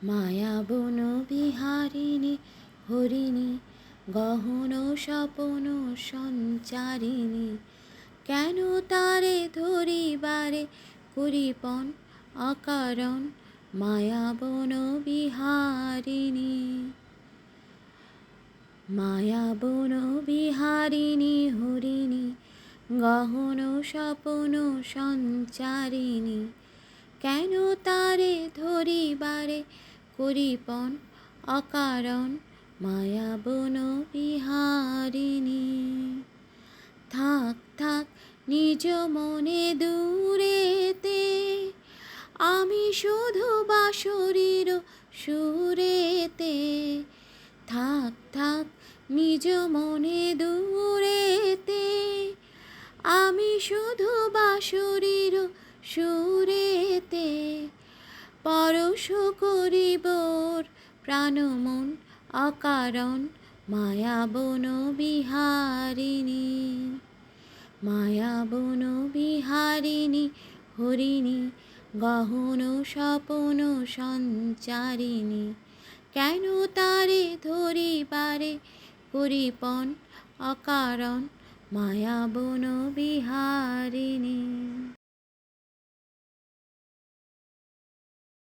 মায়াবন বিহারিণী হরিণী গহন স্বপন সঞ্চারিণী, কেন তারে ধরিবারে করিপন অকারণ মায়াবন বিহারিণী। মায়াবন বিহারিণী হরিণী গহন স্বপন সঞ্চারিণী, কেন তারে ধরিবারে করিপন অকারণ মায়াবন বিহারিণী। থাক থাক নিজ মনে দূরেতে, আমি শুধু বাঁশরীর সুরেতে। থাক থাক নিজ মনে দূরেতে, আমি শুধু বাঁশরীর সুরেতে। পরশ করিবর প্রাণ মন অকারণ মায়াবন বিহারিণী। মায়াবন বিহারিণী হরিণী গহন স্বপন সঞ্চারিণী, কেন তারে ধরিবারে করিপন অকারণ মায়াবন বিহারিণী।